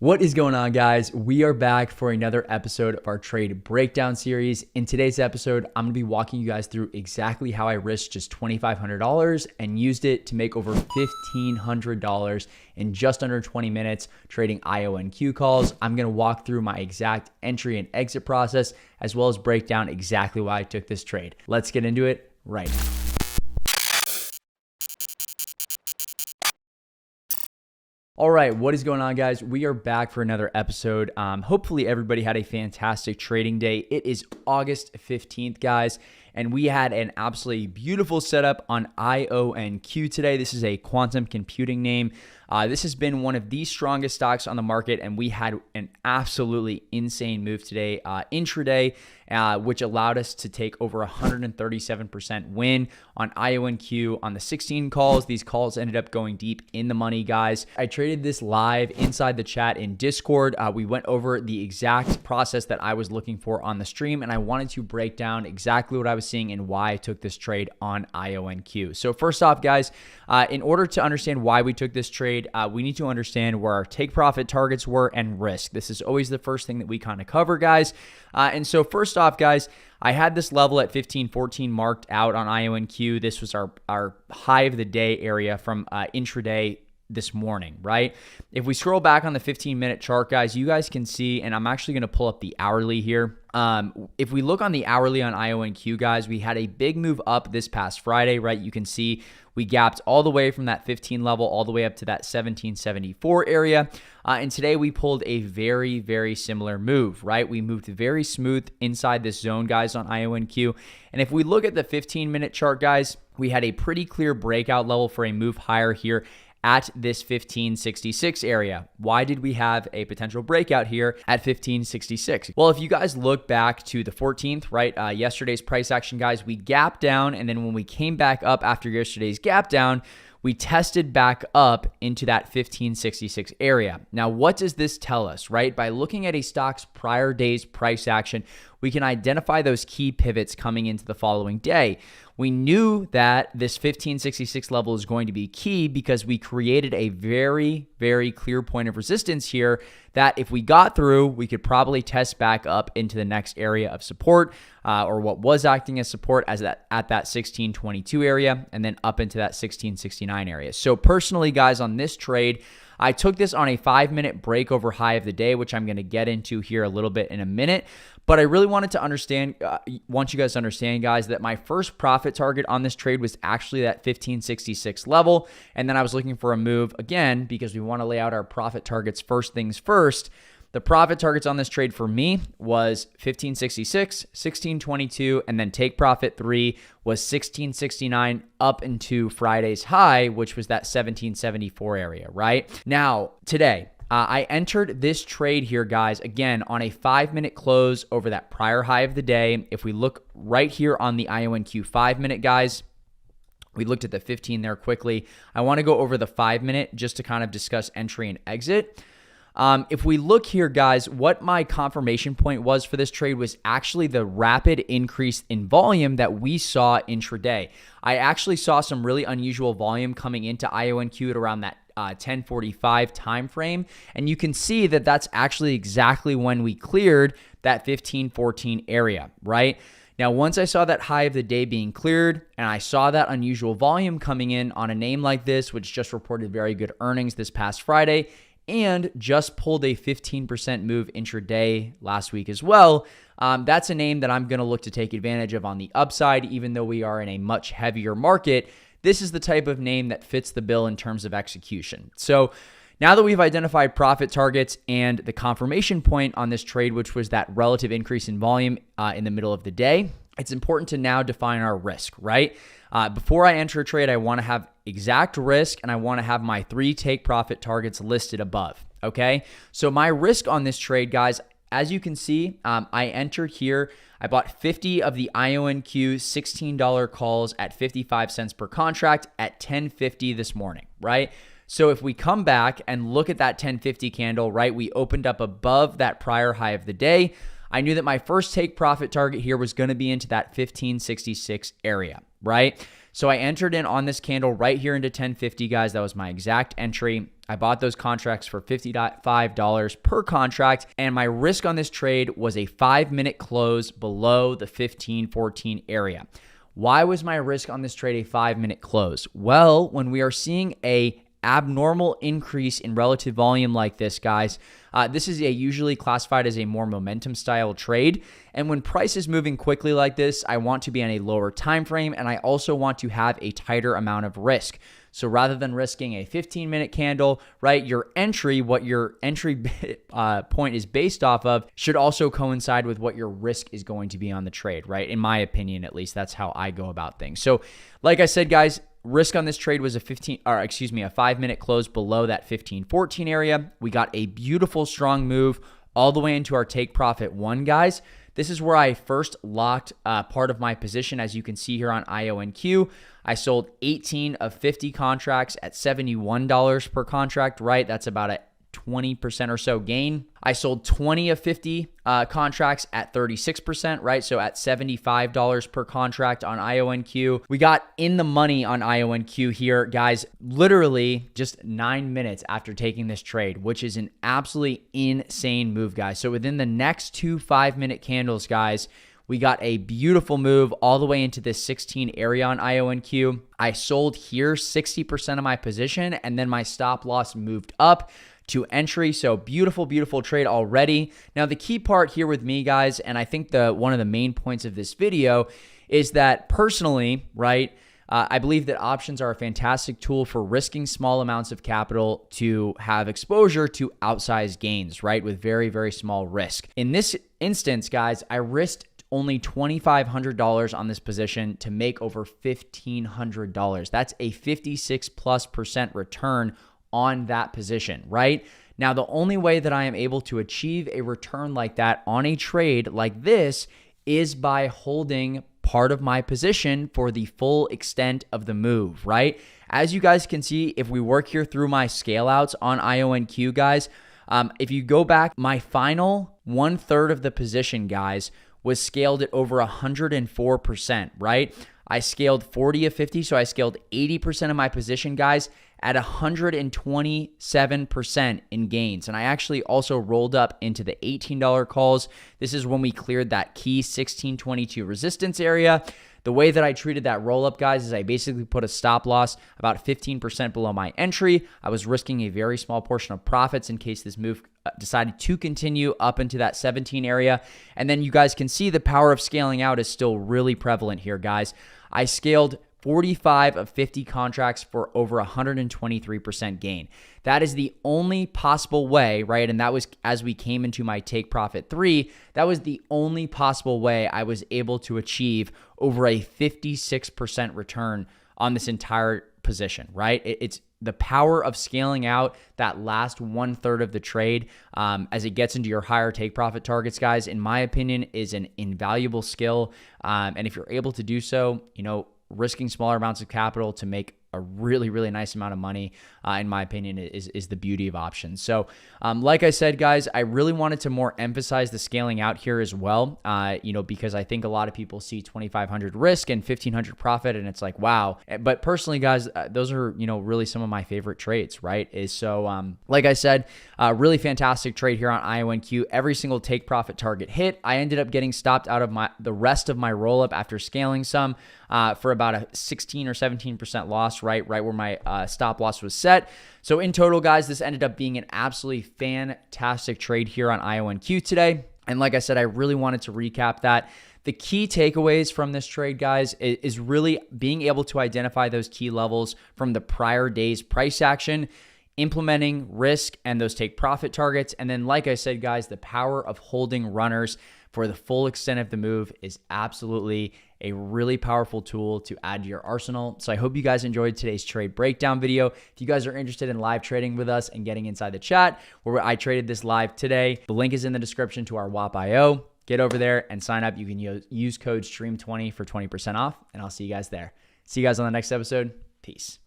What is going on, guys? We are back for another episode of our trade breakdown series. In today's episode, I'm going to be walking you guys through exactly how I risked just $2,500 and used it to make over $1,500 in just under 20 minutes trading IONQ calls. I'm going to walk through my exact entry and exit process, as well as break down exactly why I took this trade. Let's get into it right now. All right, what is going on, guys? We are back for another episode. Hopefully everybody had a fantastic trading day. It is August 15th, guys, and we had an absolutely beautiful setup on IONQ today. This is a quantum computing name. This has been one of the strongest stocks on the market, and we had an absolutely insane move today intraday, which allowed us to take over 137% win on IONQ on the 16 calls. These calls ended up going deep in the money, guys. I traded this live inside the chat in Discord. We went over the exact process that I was looking for on the stream, and I wanted to break down exactly what I was seeing and why I took this trade on IONQ. So first off, guys, in order to understand why we took this trade, we need to understand where our take profit targets were and risk. This is always the first thing that we kind of cover, guys. And so first off, guys, I had this level at 1514 marked out on IONQ. This was our high of the day area from intraday this morning, right? If we scroll back on the 15-minute chart, guys, you guys can see, and I'm actually going to pull up the hourly here. If we look on the hourly on IONQ, guys, we had a big move up this past Friday, right? You can see we gapped all the way from that 15 level all the way up to that 1774 area. And today we pulled a very, very similar move, right? We moved very smooth inside this zone, guys, on IONQ. And if we look at the 15-minute chart, guys, we had a pretty clear breakout level for a move higher here at this 1566 area. Why did we have a potential breakout here at 1566? Well, if you guys look back to the 14th, right, yesterday's price action, guys, we gapped down, and then when we came back up after yesterday's gap down, we tested back up into that 1566 area. Now, what does this tell us, right? By looking at a stock's prior day's price action, we can identify those key pivots coming into the following day. We knew that this 1566 level is going to be key because we created a very, very clear point of resistance here that if we got through, we could probably test back up into the next area of support, or what was acting as support at that 1622 area, and then up into that 1669 area. So personally, guys, on this trade, I took this on a 5-minute break over high of the day, which I'm going to get into here a little bit in a minute. But I really wanted to want you guys to understand, guys, that my first profit target on this trade was actually that 1566 level. And then I was looking for a move again, because we want to lay out our profit targets first things first. The profit targets on this trade for me was 1566, 1622, and then take profit 3 was 1669 up into Friday's high, which was that 1774 area, right? Now, today, I entered this trade here, guys, again, on a 5-minute close over that prior high of the day. If we look right here on the IONQ 5-minute, guys, we looked at the 15 there quickly. I want to go over the 5-minute just to kind of discuss entry and exit. If we look here, guys, what my confirmation point was for this trade was actually the rapid increase in volume that we saw intraday. I actually saw some really unusual volume coming into IONQ at around that 10:45 time frame, and you can see that that's actually exactly when we cleared that 1514 area, right? Now, once I saw that high of the day being cleared and I saw that unusual volume coming in on a name like this, which just reported very good earnings this past Friday, and just pulled a 15% move intraday last week as well. That's a name that I'm going to look to take advantage of on the upside, even though we are in a much heavier market. This is the type of name that fits the bill in terms of execution. So now that we've identified profit targets and the confirmation point on this trade, which was that relative increase in volume in the middle of the day, it's important to now define our risk, right? Before I enter a trade, I want to have exact risk, and I want to have my 3 take profit targets listed above, okay? So my risk on this trade, guys, as you can see, I entered here. I bought 50 of the IONQ $16 calls at 55 cents per contract at 10:50 this morning, right? So if we come back and look at that 10:50 candle, right, we opened up above that prior high of the day. I knew that my first take profit target here was going to be into that 1566 area, right? So I entered in on this candle right here into 1050, guys. That was my exact entry. I bought those contracts for $55 per contract, and my risk on this trade was a 5-minute close below the 1514 area. Why was my risk on this trade a 5-minute close? Well, when we are seeing a abnormal increase in relative volume like this, guys, this is usually classified as a more momentum style trade. And when price is moving quickly like this, I want to be on a lower time frame, and I also want to have a tighter amount of risk. So rather than risking a 15-minute candle, right, your entry, what your entry point is based off of, should also coincide with what your risk is going to be on the trade, right? In my opinion, at least, that's how I go about things. So like I said, guys, risk on this trade was a 5-minute close below that 1514 area. We got a beautiful strong move all the way into our take profit 1, guys. This is where I first locked part of my position. As you can see here on IONQ, I sold 18 of 50 contracts at $71 per contract, right? That's about a 20% or so gain. I sold 20 of 50 contracts at 36%, right? So at $75 per contract on IONQ. We got in the money on IONQ here, guys, literally just 9 minutes after taking this trade, which is an absolutely insane move, guys. So within the next 2 5-minute candles, guys, we got a beautiful move all the way into this 16 area on IONQ. I sold here 60% of my position, and then my stop loss moved up to entry. So beautiful, beautiful trade already. Now, the key part here with me, guys, and I think one of the main points of this video is that personally, right, I believe that options are a fantastic tool for risking small amounts of capital to have exposure to outsized gains, right, with very, very small risk. In this instance, guys, I risked only $2,500 on this position to make over $1,500. That's a 56+% return on that position, right? Now, the only way that I am able to achieve a return like that on a trade like this is by holding part of my position for the full extent of the move, right? As you guys can see, if we work here through my scale outs on IONQ, guys, if you go back, my final 1/3 of the position, guys, was scaled at over 104%, right? I scaled 40 of 50, so I scaled 80% of my position, guys, at 127% in gains. And I actually also rolled up into the $18 calls. This is when we cleared that key 1622 resistance area. The way that I treated that roll up, guys, is I basically put a stop loss about 15% below my entry. I was risking a very small portion of profits in case this move decided to continue up into that 17 area. And then you guys can see the power of scaling out is still really prevalent here, guys. I scaled 45 of 50 contracts for over 123% gain. That is the only possible way, right? And that was as we came into my take profit 3, that was the only possible way I was able to achieve over a 56% return on this entire position, right? It's the power of scaling out that last 1/3 of the trade as it gets into your higher take profit targets, guys, in my opinion, is an invaluable skill. And if you're able to do so, risking smaller amounts of capital to make a really, really nice amount of money, in my opinion, is the beauty of options. So like I said, guys, I really wanted to more emphasize the scaling out here as well, because I think a lot of people see 2,500 risk and 1,500 profit, and it's like, wow. But personally, guys, those are, really some of my favorite trades, right? Like I said, really fantastic trade here on IONQ. Every single take profit target hit. I ended up getting stopped out of the rest of my roll up after scaling some for about a 16 or 17% loss, right where my stop loss was set. So in total, guys, this ended up being an absolutely fantastic trade here on IONQ today. And like I said, I really wanted to recap that. The key takeaways from this trade, guys, is really being able to identify those key levels from the prior day's price action, implementing risk and those take profit targets. And then, like I said, guys, the power of holding runners for the full extent of the move is absolutely a really powerful tool to add to your arsenal. So I hope you guys enjoyed today's trade breakdown video. If you guys are interested in live trading with us and getting inside the chat where I traded this live today, the link is in the description to our WAP.io. Get over there and sign up. You can use code STREAM20 for 20% off, and I'll see you guys there. See you guys on the next episode. Peace.